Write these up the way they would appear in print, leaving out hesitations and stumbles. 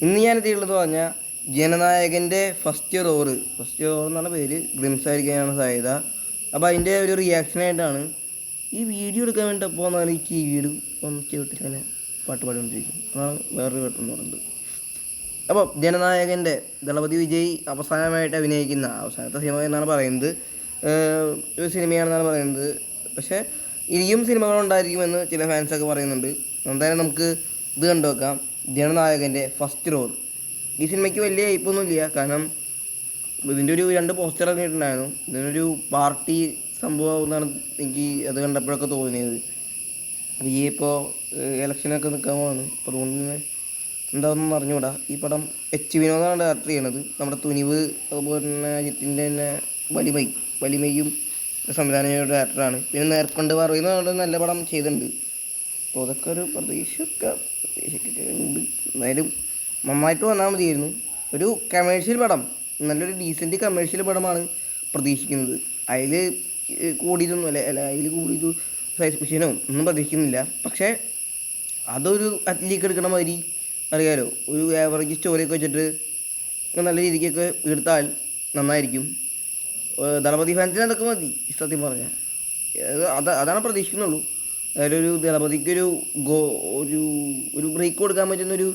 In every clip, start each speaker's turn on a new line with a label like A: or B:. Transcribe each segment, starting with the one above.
A: ഇന്ന് ഞാൻ എത്തിയിട്ടുള്ളത് പറഞ്ഞാൽ ജനനായകൻ്റെ ഫസ്റ്റ് റോർ എന്നാണ് പേര്. ഗ്ലിംസ് ആയിരിക്കാനാണ് സാധ്യത. അപ്പോൾ അതിൻ്റെ ഒരു റിയാക്ഷനായിട്ടാണ് ഈ വീഡിയോ എടുക്കാൻ വേണ്ടിയപ്പോൾ എന്നാൽ ഈ വീഡിയോ ഒന്ന് കേട്ടിട്ട് ഇങ്ങനെ പാട്ട് പാടിക്കൊണ്ടിരിക്കും. അതാണ് വേറൊരു കേട്ടെന്ന് പറയുന്നത്. അപ്പോൾ ജനനായകൻ്റെ ദളപതി വിജയ് അവസാനമായിട്ട് അഭിനയിക്കുന്ന അവസാനത്തെ സിനിമ എന്നാണ് പറയുന്നത്, ഒരു സിനിമയാണെന്നാണ് പറയുന്നത്. പക്ഷേ ഇനിയും സിനിമകളുണ്ടായിരിക്കുമെന്ന് ചില ഫാൻസൊക്കെ പറയുന്നുണ്ട്. എന്തായാലും നമുക്ക് ഇത് കണ്ടു വെക്കാം. ജനനായകൻ്റെ ഫസ്റ്റ് റോൾ. ഈ സിനിമയ്ക്ക് വലിയ ഹൈപ്പൊന്നുമില്ല, കാരണം ഇതിൻ്റെ ഒരു 2 പോസ്റ്റർ ഇറങ്ങിയിട്ടുണ്ടായിരുന്നു. ഇതിനൊരു പാർട്ടി സംഭവം എന്നാണ് എനിക്ക് അത് കണ്ടപ്പോഴൊക്കെ തോന്നിയത്. ഈ ഇപ്പോൾ ഇലക്ഷനൊക്കെ നിൽക്കാൻ പോകുന്നു, അപ്പോൾ അതുകൊണ്ട് എന്താണെന്ന് അറിഞ്ഞുകൂടാ. ഈ പടം എച്ച് വിനോദാണ് ഡയറക്ടർ ചെയ്യണത്. നമ്മുടെ തുനിവ് അതുപോലെ തന്നെ അജിത്തിൻ്റെ തന്നെ വലിമയും സംവിധാനം ചെയ്ത ഡയറക്ടറാണ്. പിന്നെ നേർക്കൊണ്ട് പറയുന്ന നല്ല പടം ചെയ്തിട്ടുണ്ട്. അപ്പോൾ അതൊക്കെ ഒരു പ്രതീക്ഷയൊക്കെ ഉണ്ട്. എന്തായാലും നന്നായിട്ട് വന്നാൽ മതിയായിരുന്നു. ഒരു കമേഴ്ഷ്യൽ പടം, നല്ലൊരു ഡീസൻറ്റ് കമേഴ്ഷ്യൽ പടമാണ് പ്രതീക്ഷിക്കുന്നത്. അതിൽ കൂടിയതൊന്നും അതിൽ കൂടിയത് സയൻസ് ഫിക്ഷനോ ഒന്നും പ്രതീക്ഷിക്കുന്നില്ല. പക്ഷേ അതൊരു അത്ലീക്ക് എടുക്കണ മാതിരി അറിയാലോ, ഒരു ആവറേജ് സ്റ്റോറിയൊക്കെ വെച്ചിട്ട് നല്ല രീതിക്കൊക്കെ എടുത്താൽ നന്നായിരിക്കും. ദളപതി ഫാൻസിന് അതൊക്കെ മതി സത്യം പറഞ്ഞാൽ. അതാണ് പ്രതീക്ഷിക്കുന്നുള്ളൂ. അതിലൊരു ദളപതിക്കൊരു ഒരു ബ്രേക്ക് കൊടുക്കാൻ പറ്റുന്നൊരു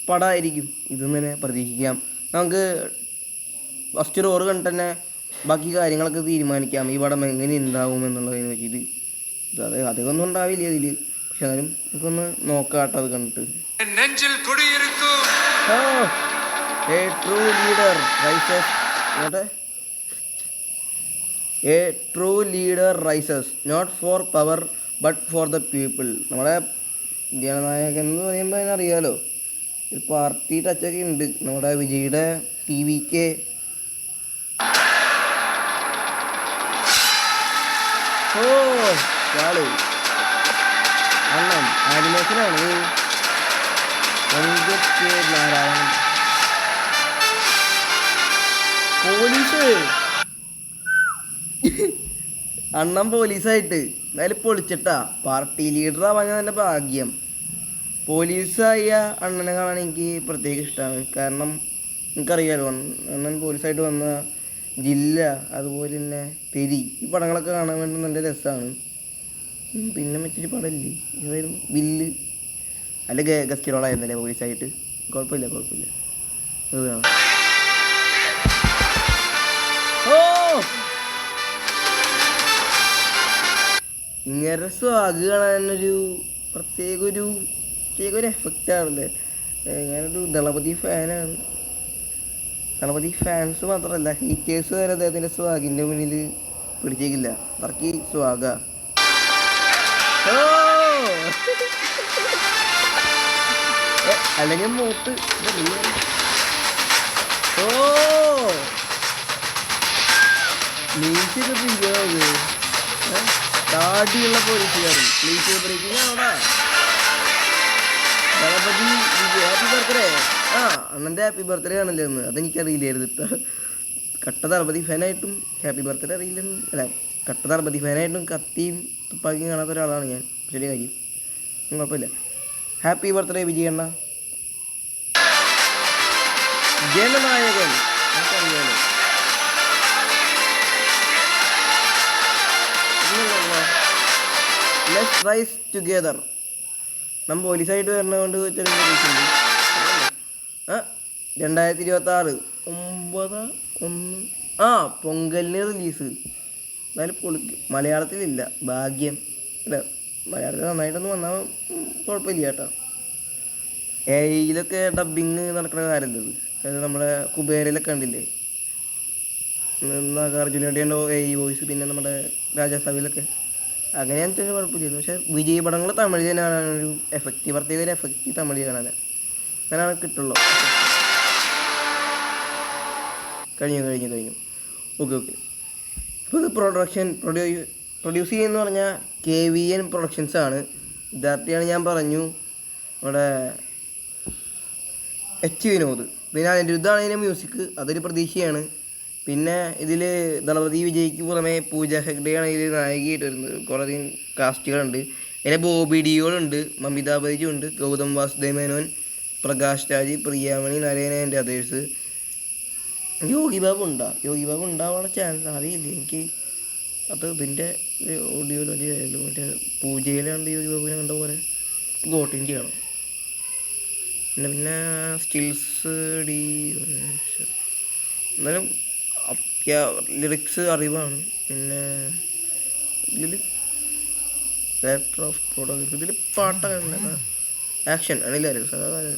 A: പടമായിരിക്കും ഇതെന്ന് തന്നെ പ്രതീക്ഷിക്കാം. നമുക്ക് ഫസ്റ്റ് റോറ് കണ്ടിട്ട് തന്നെ ബാക്കി കാര്യങ്ങളൊക്കെ തീരുമാനിക്കാം, ഈ പടം എങ്ങനെ ഉണ്ടാവും എന്നുള്ളതിനെ വെച്ചിട്ട്. അധികമൊന്നും ഉണ്ടാവില്ല ഇതിൽ, പക്ഷെ എന്നാലും നമുക്കൊന്ന് നോക്കാം കേട്ടോ അത് കണ്ടിട്ട്. A true leader rises not for power but for the people. നമ്മുടെ ജനനായകൻ എന്ന് പറയുമ്പോൾ അതിനറിയാലോ, ഒരു പാർട്ടി ടച്ചൊക്കെ ഉണ്ട്. നമ്മുടെ വിജയുടെ TVK അണ്ണൻ ആനിമേഷനാണ്. നാരായണൻ പോലീസ് അണ്ണൻ പോലീസായിട്ട് എന്തായാലും പൊളിച്ചിട്ടാ. പാർട്ടി ലീഡറാവാൻ തന്നെ ഭാഗ്യം. പോലീസായ അണ്ണനെ കാണാൻ എനിക്ക് പ്രത്യേക ഇഷ്ടമാണ്. കാരണം എനിക്കറിയാലോ, അണ്ണൻ പോലീസായിട്ട് വന്ന ജില്ല അതുപോലെ തന്നെ തെരി, ഈ പടങ്ങളൊക്കെ കാണാൻ വേണ്ടി നല്ല രസമാണ്. പിന്നെ മറ്റൊരു പടമില്ലേ, ഏതായാലും വില്ല്, അല്ല ഗസ്റ്റ് റോളായിരുന്നല്ലേ പോലീസായിട്ട്. കുഴപ്പമില്ല അതാണ്. ഇങ്ങനെ സ്വാഗ് കാണാനൊരു പ്രത്യേക ഒരു എഫക്റ്റാണല്ലേ. ഞാനൊരു ദളപതി ഫാനാണ്. ദളപതി ഫാൻസ് മാത്രമല്ല, ഹീറ്റേഴ്സ് വരെ അദ്ദേഹത്തിൻ്റെ സ്വാഗിൻ്റെ മുന്നിൽ പിടിച്ചേക്കില്ല. അത്രയ്ക്ക് സ്വാഗ. അല്ലെങ്കിൽ മൂത്ത് താടിയുള്ള പോലീസുകാരൻ പ്ലീസ് ബ്രേക്കിംഗ് ആണോടാ. Thalapathy happy birthday. അണ്ണൻ്റെ ഹാപ്പി ബർത്ത്ഡേ ആണല്ലേ എന്ന്, അതെനിക്കറിയില്ലായിരുന്നു. കട്ട ദളപതി ഫാനായിട്ടും ഹാപ്പി ബർത്ത്ഡേ അറിയില്ലെന്ന്, അല്ല കട്ട ദളപതി ഫാനായിട്ടും കത്തിയും തുപ്പാക്കിയും കാണാത്ത ഒരാളാണ് ഞാൻ. ശരി കാര്യം, കുഴപ്പമില്ല. ഹാപ്പി ബർത്ത്ഡേ വിജയണ്ണ. ജനനായകൻ നമുക്കറിയാലോ. Let's rise together. നമ്മൾ പോലീസായിട്ട് വരണതുകൊണ്ട് ചെറിയ പ്രതീക്ഷയുണ്ട്. 2026 9/1 പൊങ്കലിന് റിലീസ്. എന്നാലും പൊളിക്കും. മലയാളത്തിലില്ല, ഭാഗ്യം. അല്ല, മലയാളത്തിൽ നന്നായിട്ടൊന്നും വന്നാൽ കുഴപ്പമില്ല കേട്ടോ. AIയിലൊക്കെ ഡബ്ബിങ് നടക്കുന്ന കാര്യമല്ലത്. അതായത് നമ്മുടെ കുബേരയിലൊക്കെ കണ്ടില്ലേ, നാഗാർജുനയുടെ ഉണ്ടോ AI വോയിസ്. പിന്നെ നമ്മുടെ രാജാസാബിലൊക്കെ അങ്ങനെയാണെന്ന് വെച്ചാൽ കുഴപ്പമില്ല. പക്ഷേ വിജയ് പടങ്ങൾ തമിഴ് തന്നെയാണ് ഒരു എഫക്റ്റ്, പ്രത്യേക ഒരു എഫക്റ്റ് തമിഴ് കാണാൻ അങ്ങനെയാണ് കിട്ടുള്ളൂ. കഴിഞ്ഞു. ഓക്കെ. അപ്പോൾ ഇത് പ്രൊഡ്യൂസ് ചെയ്യുമെന്ന് പറഞ്ഞാൽ KVN പ്രൊഡക്ഷൻസാണ്. ഇതാർട്ടിയാണ് ഞാൻ പറഞ്ഞു, നമ്മുടെ H വിനോദ്. പിന്നെ അനിരുദ്ധാണ് ഇതിൻ്റെ മ്യൂസിക്, അതൊരു പ്രതീക്ഷയാണ്. പിന്നെ ഇതിൽ ദളപതി വിജയ്ക്ക് പുറമെ പൂജ ഹെഗ്ഡെയാണ് ഇതിൽ നായികയായിട്ട് വരുന്നത്. കുറേയധികം കാസ്റ്റുകളുണ്ട്. പിന്നെ ബോബി ഡിയോളുണ്ട്, മമിതാ ബൈജു ഉണ്ട്, ഗൗതം വാസുദേവ് മേനോൻ, പ്രകാശ് രാജ്, പ്രിയാമണി, നരേന ആൻഡ് അതേഴ്സ്. യോഗി ബാബു ഉണ്ടാവാനുള്ള ചാൻസ് അറിയില്ല എനിക്ക്. അത് ഇതിൻ്റെ ഓഡിയോയിലോ മറ്റേ പൂജയിലാണ്ട് യോഗി ബാബുവിനെ കണ്ട പോലെ ഗോട്ടിൻ്റെ ആണ്. പിന്നെ സ്റ്റിൽസ് ഡി എന്നാലും ലിറിക്സ് അറിവാണ്. പിന്നെ ഇതിൽ ഡയറക്ടർ ഓഫ് ഫോട്ടോഗ്രാഫി, ഇതിൽ പാട്ടൊക്കെ ആക്ഷൻ അണിലായിരുന്നു. സാധാരണ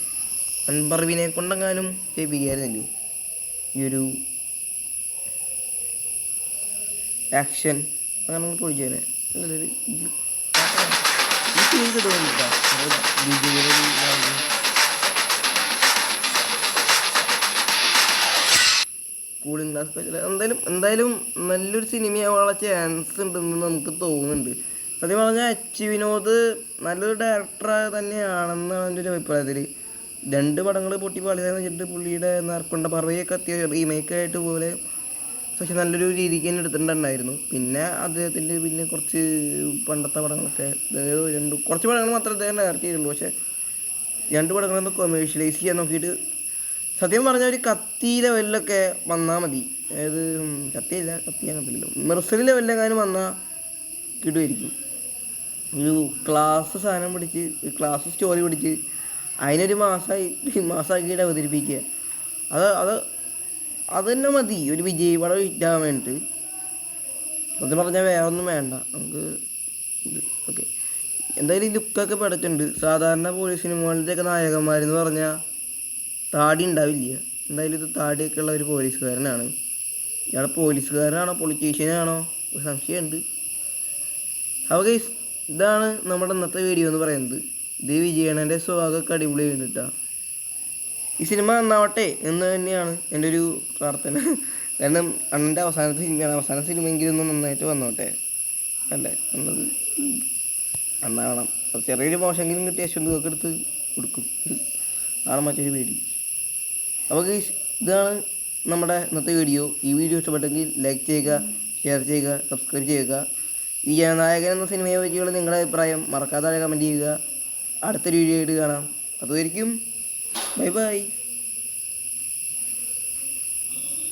A: അൻപർവിനെ കൊണ്ടെങ്ങാനും ചെയ്യിപ്പിക്കായിരുന്നില്ലേ ഈ ഒരു ആക്ഷൻ, അങ്ങനെ പൊളിച്ചേനെ. കൂളിംഗ് ഗ്ലാസ് എന്തായാലും നല്ലൊരു സിനിമയാവാനുള്ള ചാൻസ് ഉണ്ടെന്ന് നമുക്ക് തോന്നുന്നുണ്ട്. സത്യം പറഞ്ഞാൽ എച്ച് വിനോദ് നല്ലൊരു ഡയറക്ടർ തന്നെയാണെന്നാണ് എൻ്റെ ഒരു അഭിപ്രായത്തിൽ. 2 പടങ്ങൾ പൊട്ടി പാളിയെന്ന് വെച്ചിട്ട് പുള്ളിയുടെ നറുക്കൊണ്ട പറവയൊക്കെ അത്യാവശ്യം റീമേക്കായിട്ട് പോലെ പക്ഷെ നല്ലൊരു രീതിക്ക് തന്നെ എടുത്തിട്ടുണ്ടായിരുന്നു. പിന്നെ അദ്ദേഹത്തിൻ്റെ പിന്നെ കുറച്ച് പണ്ടത്തെ പടങ്ങളൊക്കെ, അതായത് കുറച്ച് പടങ്ങൾ മാത്രമേ അദ്ദേഹം ഡയറക്റ്റ് ചെയ്തുള്ളൂ. പക്ഷേ 2 പടങ്ങളൊന്ന് കൊമേഴ്ഷ്യലൈസ് ചെയ്യാൻ നോക്കിയിട്ട് സത്യം പറഞ്ഞാൽ ഒരു കത്തി ലെവലിലൊക്കെ വന്നാൽ മതി. അതായത് കത്തി അങ്ങനത്തില്ലല്ലോ, മെർസൽ ലെവലിലെങ്ങാനും വന്നാൽ കിട്ടുമായിരിക്കും. ഒരു ക്ലാസ് സാധനം പിടിച്ച്, ക്ലാസ് സ്റ്റോറി പിടിച്ച് അതിനൊരു മാസമാക്കിയിട്ട് അവതരിപ്പിക്കുക, അത് തന്നെ മതി ഒരു വിജയ് പടം ഹിറ്റാകാൻ വേണ്ടിയിട്ട്. സത്യം പറഞ്ഞാൽ വേറെ ഒന്നും വേണ്ട നമുക്ക്. ഓക്കെ, എന്തായാലും ഈ ലുക്കൊക്കെ പഠിച്ചിട്ടുണ്ട്. സാധാരണ പോലീസ് സിനിമകളിലൊക്കെ നായകന്മാരെന്ന് പറഞ്ഞാൽ താടി ഉണ്ടാവില്ല. എന്തായാലും ഇത് താടിയൊക്കെ ഉള്ള ഒരു പോലീസുകാരനാണ്. ഇയാൾ പോലീസുകാരനാണോ പൊളിറ്റീഷ്യനാണോ ഒരു സംശയമുണ്ട്. അപ്പോൾ ഗൈസ്, ഇതാണ് നമ്മുടെ ഇന്നത്തെ വീഡിയോ എന്ന് പറയുന്നത്. ഇത് വിജയണ്ണൻ്റെ സ്വാഗതമൊക്കെ അടിപൊളി കഴിഞ്ഞിട്ടാണ്. ഈ സിനിമ നന്നാവട്ടെ എന്ന് തന്നെയാണ് എൻ്റെ ഒരു പ്രാർത്ഥന. കാരണം അണ്ണൻ്റെ അവസാനത്തെ സിനിമയാണ്. അവസാന സിനിമയെങ്കിലും ഒന്ന് നന്നായിട്ട് വന്നോട്ടെ അല്ലേ എന്നത് നന്നാവണം. ചെറിയൊരു മോശമെങ്കിലും കിട്ടിയ യശ്വന്തൊക്കെ എടുത്ത് കൊടുക്കും, ആണ് മറ്റൊരു പേടി. അപ്പോൾ ഇതാണ് നമ്മുടെ ഇന്നത്തെ വീഡിയോ. ഈ വീഡിയോ ഇഷ്ടപ്പെട്ടെങ്കിൽ ലൈക്ക് ചെയ്യുക, ഷെയർ ചെയ്യുക, സബ്സ്ക്രൈബ് ചെയ്യുക. ഈ ജനനായകൻ എന്ന സിനിമയെ പറ്റിയുള്ള നിങ്ങളുടെ അഭിപ്രായം മറക്കാതെ കമൻറ്റ് ചെയ്യുക. അടുത്തൊരു വീഡിയോ ആയിട്ട് കാണാം. അതുവരെയും ബൈ ബൈ.